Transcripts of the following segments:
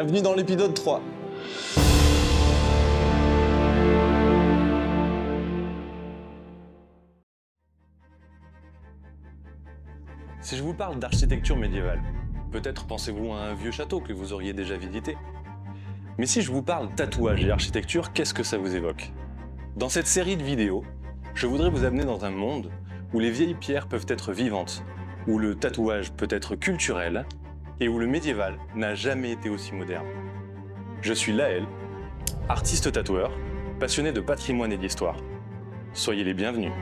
Bienvenue dans l'épisode 3. Si je vous parle d'architecture médiévale, peut-être pensez-vous à un vieux château que vous auriez déjà visité. Mais si je vous parle tatouage et architecture, qu'est-ce que ça vous évoque? Dans cette série de vidéos, je voudrais vous amener dans un monde où les vieilles pierres peuvent être vivantes, où le tatouage peut être culturel et où le médiéval n'a jamais été aussi moderne. Je suis Laël, artiste tatoueur, passionné de patrimoine et d'histoire. Soyez les bienvenus.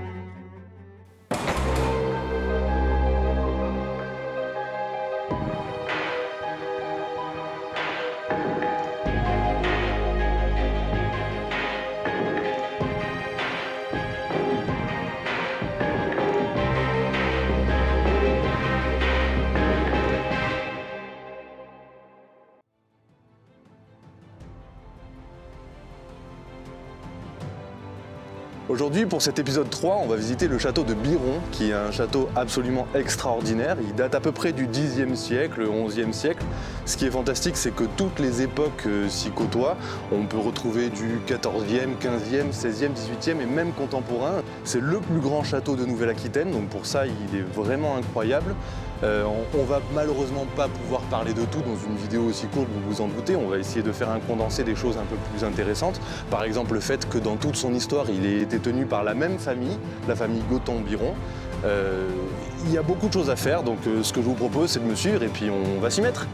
Aujourd'hui, pour cet épisode 3, on va visiter le château de Biron, qui est un château absolument extraordinaire. Il date à peu près du Xe siècle, XIe siècle. Ce qui est fantastique, c'est que toutes les époques s'y côtoient. On peut retrouver du XIVe, XVe, XVIe, XVIIIe et même contemporain. C'est le plus grand château de Nouvelle-Aquitaine, donc pour ça, il est vraiment incroyable. On va malheureusement pas pouvoir parler de tout dans une vidéo aussi courte, vous vous en doutez. On va essayer de faire un condensé des choses un peu plus intéressantes. Par exemple, le fait que dans toute son histoire, il ait été tenu par la même famille, la famille Goton-Biron. Il y a beaucoup de choses à faire, donc ce que je vous propose, c'est de me suivre et puis on va s'y mettre.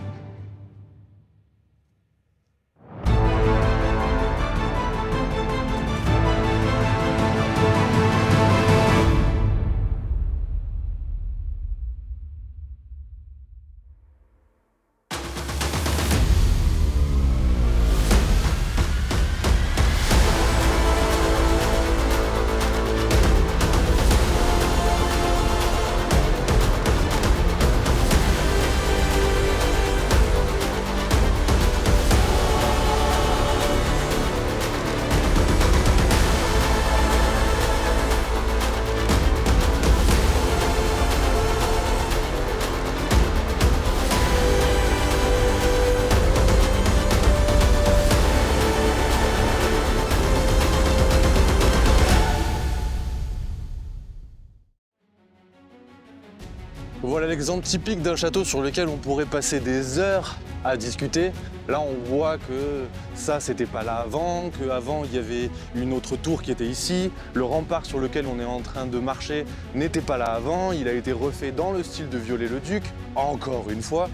Voilà l'exemple typique d'un château sur lequel on pourrait passer des heures à discuter. Là, on voit que ça, c'était pas là avant, qu'avant, il y avait une autre tour qui était ici. Le rempart sur lequel on est en train de marcher n'était pas là avant. Il a été refait dans le style de Viollet-le-Duc, encore une fois.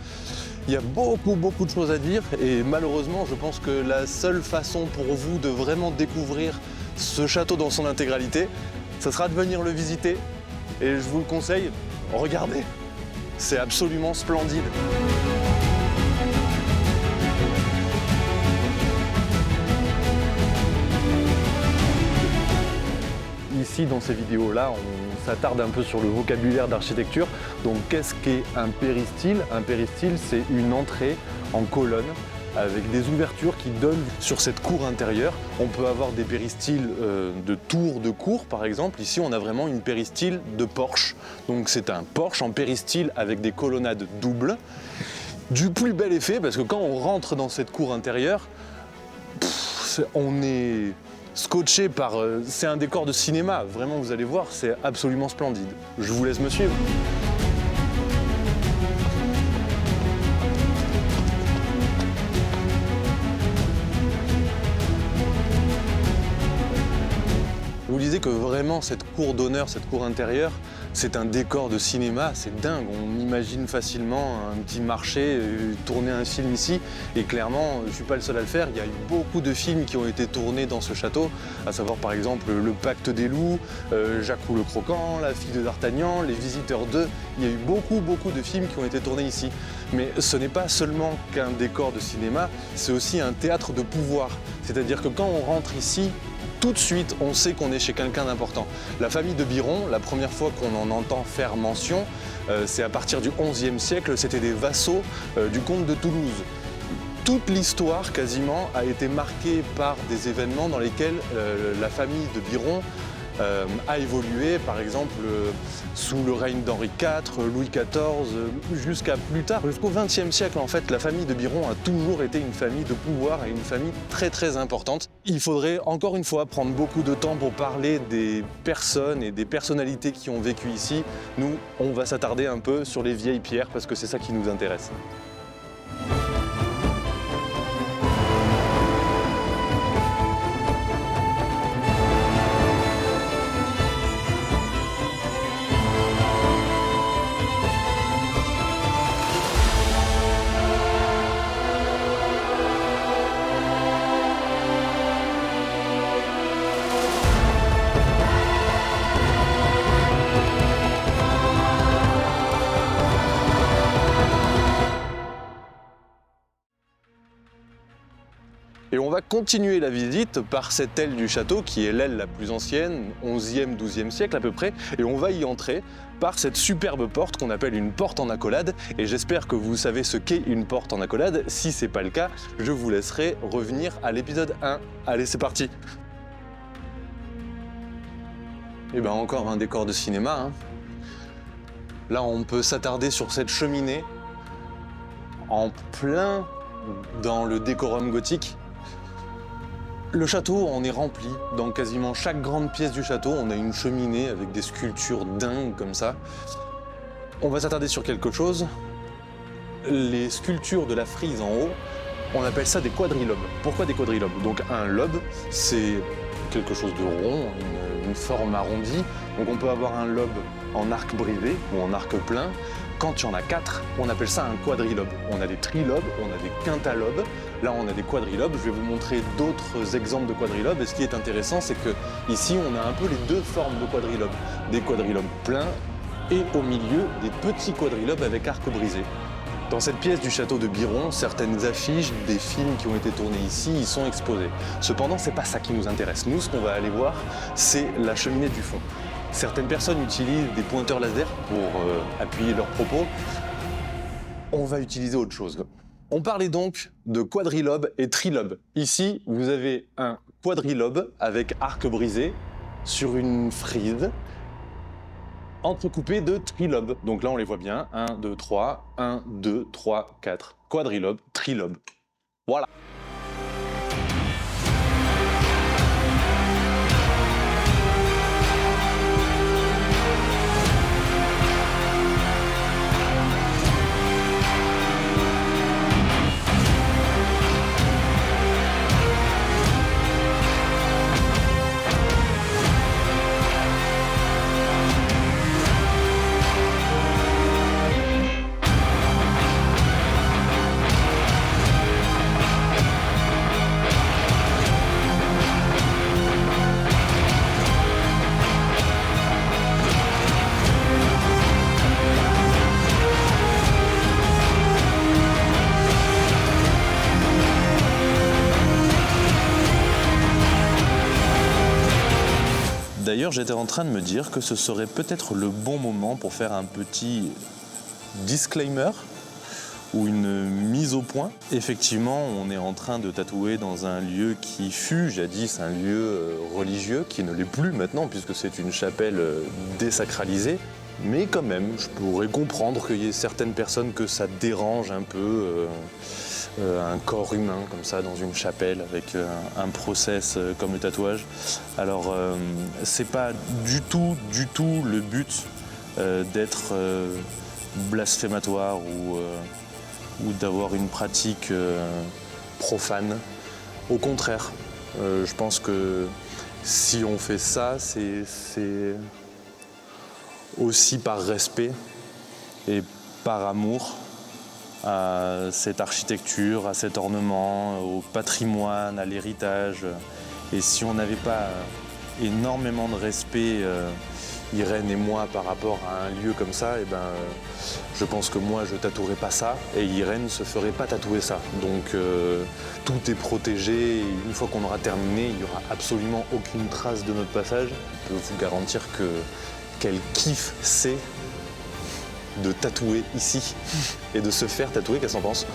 Il y a beaucoup de choses à dire et malheureusement, je pense que la seule façon pour vous de vraiment découvrir ce château dans son intégralité, ça sera de venir le visiter. Et je vous le conseille, regardez, c'est absolument splendide. Ici, dans ces vidéos-là, on s'attarde un peu sur le vocabulaire d'architecture. Donc, qu'est-ce qu'est un péristyle? Un péristyle, c'est une entrée en colonne avec des ouvertures qui donnent sur cette cour intérieure. On peut avoir des péristyles de tours de cour, par exemple. Ici, on a vraiment une péristyle de porche. Donc, c'est un porche en péristyle avec des colonnades doubles. Du plus bel effet, parce que quand on rentre dans cette cour intérieure, on est scotché par... c'est un décor de cinéma. Vraiment, vous allez voir, c'est absolument splendide. Je vous laisse me suivre. Je vous disais que vraiment cette cour d'honneur, cette cour intérieure, c'est un décor de cinéma, c'est dingue. On imagine facilement un petit marché, tourner un film ici. Et clairement, je ne suis pas le seul à le faire. Il y a eu beaucoup de films qui ont été tournés dans ce château, à savoir par exemple Le Pacte des Loups, Jacques le Croquant, La Fille de D'Artagnan, Les Visiteurs 2. Il y a eu beaucoup de films qui ont été tournés ici. Mais ce n'est pas seulement qu'un décor de cinéma, c'est aussi un théâtre de pouvoir. C'est-à-dire que quand on rentre ici, tout de suite, on sait qu'on est chez quelqu'un d'important. La famille de Biron, la première fois qu'on en entend faire mention, c'est à partir du XIe siècle, c'était des vassaux du comte de Toulouse. Toute l'histoire, quasiment, a été marquée par des événements dans lesquels la famille de Biron a évolué, par exemple, sous le règne d'Henri IV, Louis XIV, jusqu'à plus tard, jusqu'au XXe siècle. En fait, la famille de Biron a toujours été une famille de pouvoir et une famille très très importante. Il faudrait encore une fois prendre beaucoup de temps pour parler des personnes et des personnalités qui ont vécu ici. Nous, on va s'attarder un peu sur les vieilles pierres parce que c'est ça qui nous intéresse. Et on va continuer la visite par cette aile du château qui est l'aile la plus ancienne, 11e, 12e siècle à peu près, et on va y entrer par cette superbe porte qu'on appelle une porte en accolade, et j'espère que vous savez ce qu'est une porte en accolade. Si c'est pas le cas, je vous laisserai revenir à l'épisode 1. Allez, c'est parti! Et ben encore un décor de cinéma, hein. Là, on peut s'attarder sur cette cheminée en plein dans le décorum gothique. Le château en est rempli. Dans quasiment chaque grande pièce du château, on a une cheminée avec des sculptures dingues comme ça. On va s'attarder sur quelque chose. Les sculptures de la frise en haut, on appelle ça des quadrilobes. Pourquoi des quadrilobes? Donc un lobe, c'est quelque chose de rond, une forme arrondie. Donc on peut avoir un lobe en arc brisé ou en arc plein. Quand il y en a 4, on appelle ça un quadrilobe. On a des trilobes, on a des quintalobes. Là, on a des quadrilobes. Je vais vous montrer d'autres exemples de quadrilobes. Et ce qui est intéressant, c'est que ici, on a un peu les deux formes de quadrilobes. Des quadrilobes pleins et au milieu, des petits quadrilobes avec arc brisé. Dans cette pièce du château de Biron, certaines affiches des films qui ont été tournés ici y sont exposées. Cependant, c'est pas ça qui nous intéresse. Nous, ce qu'on va aller voir, c'est la cheminée du fond. Certaines personnes utilisent des pointeurs laser pour appuyer leurs propos. On va utiliser autre chose. On parlait donc de quadrilobe et trilobe. Ici, vous avez un quadrilobe avec arc brisé sur une frise entrecoupée de trilobes. Donc là, on les voit bien. 1, 2, 3, 1, 2, 3, 4. Quadrilobe, trilobe. Voilà. D'ailleurs, j'étais en train de me dire que ce serait peut-être le bon moment pour faire un petit disclaimer ou une mise au point. Effectivement, on est en train de tatouer dans un lieu qui fut jadis un lieu religieux, qui ne l'est plus maintenant puisque c'est une chapelle désacralisée. Mais quand même, je pourrais comprendre qu'il y ait certaines personnes que ça dérange un peu un corps humain comme ça dans une chapelle avec un process comme le tatouage. Alors c'est pas du tout le but d'être blasphématoire ou d'avoir une pratique profane. Au contraire, je pense que si on fait ça, c'est aussi par respect et par amour à cette architecture, à cet ornement, au patrimoine, à l'héritage. Et si on n'avait pas énormément de respect, Irène et moi, par rapport à un lieu comme ça, eh ben, je pense que moi, je tatouerais pas ça et Irène ne se ferait pas tatouer ça. Donc tout est protégé et une fois qu'on aura terminé, il n'y aura absolument aucune trace de notre passage. Je peux vous garantir que quel kiff c'est de tatouer ici et de se faire tatouer, qu'est-ce qu'on pense?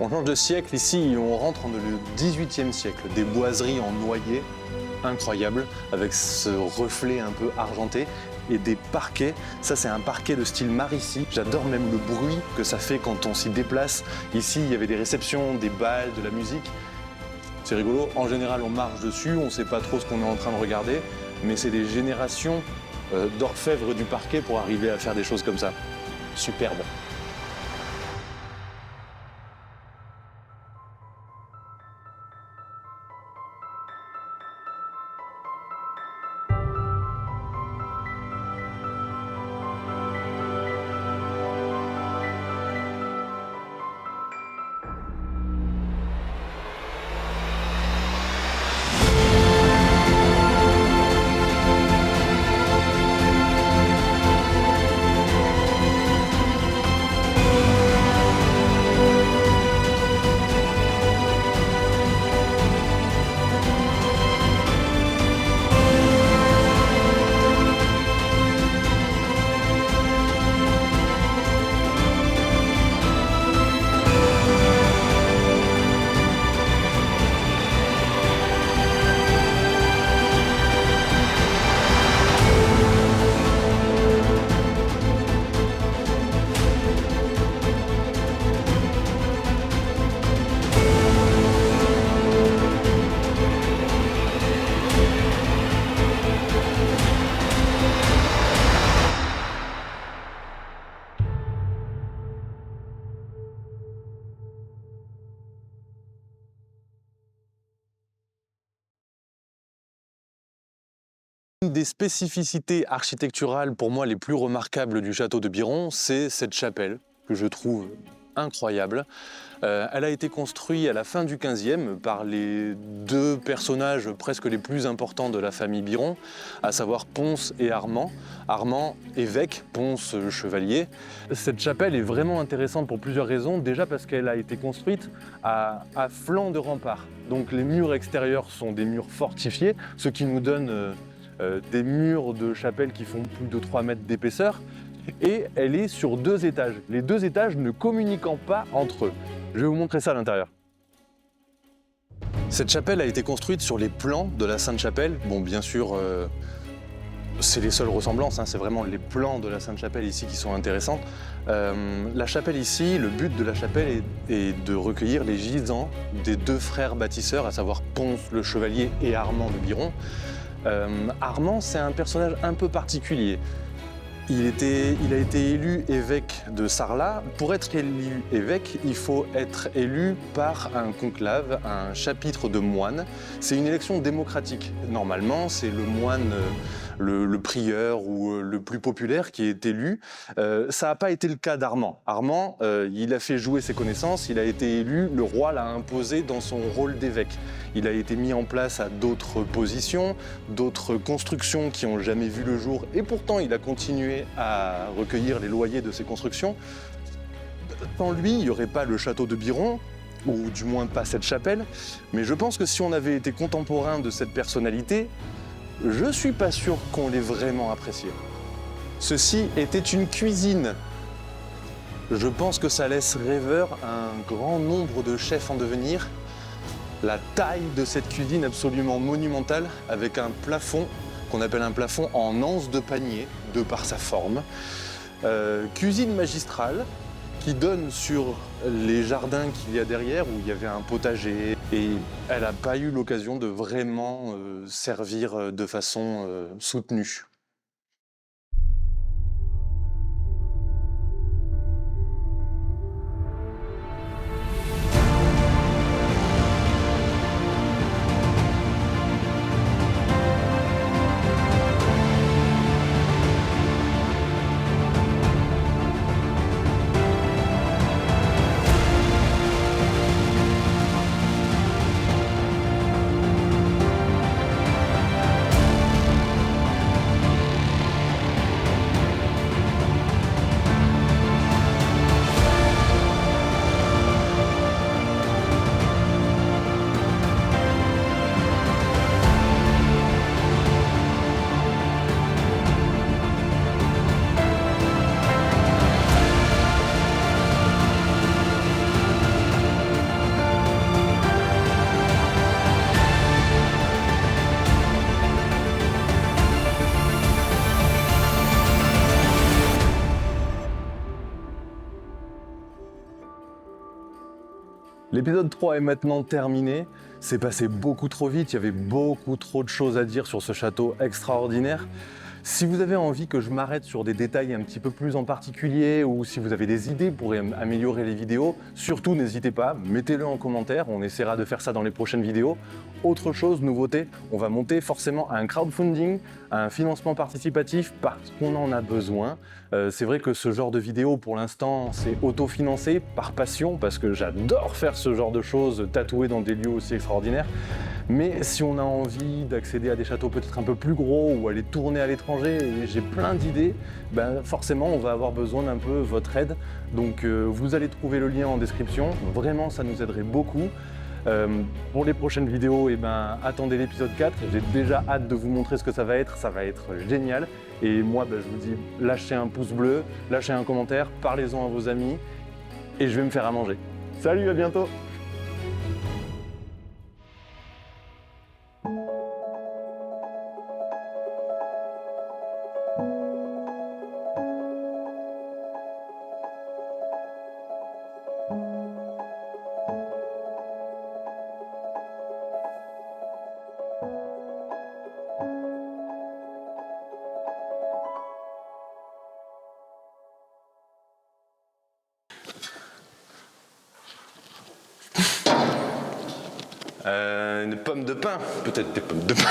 On change de siècle ici et on rentre dans le XVIIIe siècle. Des boiseries en noyer incroyables avec ce reflet un peu argenté et des parquets. Ça, c'est un parquet de style Marici. J'adore même le bruit que ça fait quand on s'y déplace. Ici, il y avait des réceptions, des bals, de la musique. C'est rigolo. En général, on marche dessus, on ne sait pas trop ce qu'on est en train de regarder, mais c'est des générations d'orfèvres du parquet pour arriver à faire des choses comme ça. Superbe. Une des spécificités architecturales pour moi les plus remarquables du château de Biron, c'est cette chapelle que je trouve incroyable. Elle a été construite à la fin du XVe par les deux personnages presque les plus importants de la famille Biron, à savoir Pons et Armand. Armand, évêque, Pons, chevalier. Cette chapelle est vraiment intéressante pour plusieurs raisons. Déjà parce qu'elle a été construite à flanc de rempart. Donc les murs extérieurs sont des murs fortifiés, ce qui nous donne des murs de chapelle qui font plus de 3 mètres d'épaisseur. Et elle est sur 2 étages. Les 2 étages ne communiquant pas entre eux. Je vais vous montrer ça à l'intérieur. Cette chapelle a été construite sur les plans de la Sainte-Chapelle. Bon, bien sûr, c'est les seules ressemblances, hein, c'est vraiment les plans de la Sainte-Chapelle ici qui sont intéressants. La chapelle ici, le but de la chapelle est de recueillir les gisants des 2 frères bâtisseurs, à savoir Pons le chevalier et Armand de Biron. Armand, c'est un personnage un peu particulier. Il a été élu évêque de Sarlat. Pour être élu évêque, il faut être élu par un conclave, un chapitre de moines. C'est une élection démocratique. Normalement, c'est le moine, le prieur ou le plus populaire qui est élu. Ça n'a pas été le cas d'Armand. Armand, il a fait jouer ses connaissances, il a été élu, le roi l'a imposé dans son rôle d'évêque. Il a été mis en place à d'autres positions, d'autres constructions qui n'ont jamais vu le jour, et pourtant il a continué à recueillir les loyers de ces constructions. Sans lui, il n'y aurait pas le château de Biron, ou du moins pas cette chapelle, mais je pense que si on avait été contemporain de cette personnalité, je ne suis pas sûr qu'on l'ait vraiment apprécié. Ceci était une cuisine. Je pense que ça laisse rêveur un grand nombre de chefs en devenir. La taille de cette cuisine absolument monumentale, avec un plafond qu'on appelle un plafond en anse de panier, de par sa forme. Cuisine magistrale qui donne sur les jardins qu'il y a derrière, où il y avait un potager. Et elle n'a pas eu l'occasion de vraiment servir de façon soutenue. L'épisode 3 est maintenant terminé. C'est passé beaucoup trop vite, il y avait beaucoup trop de choses à dire sur ce château extraordinaire. Si vous avez envie que je m'arrête sur des détails un petit peu plus en particulier ou si vous avez des idées pour améliorer les vidéos, surtout n'hésitez pas, mettez-le en commentaire, on essaiera de faire ça dans les prochaines vidéos. Autre chose, nouveauté, on va monter forcément un crowdfunding, un financement participatif parce qu'on en a besoin. C'est vrai que ce genre de vidéo pour l'instant c'est autofinancé par passion parce que j'adore faire ce genre de choses, tatouer dans des lieux aussi extraordinaires. Mais si on a envie d'accéder à des châteaux peut-être un peu plus gros ou aller tourner à l'étranger, et j'ai plein d'idées, ben forcément on va avoir besoin d'un peu votre aide. Donc vous allez trouver le lien en description, vraiment ça nous aiderait beaucoup. Pour les prochaines vidéos, attendez l'épisode 4, j'ai déjà hâte de vous montrer ce que ça va être génial. Et moi je vous dis, lâchez un pouce bleu, lâchez un commentaire, parlez-en à vos amis et je vais me faire à manger. Salut, à bientôt! Une pomme de pain, peut-être des pommes de pain.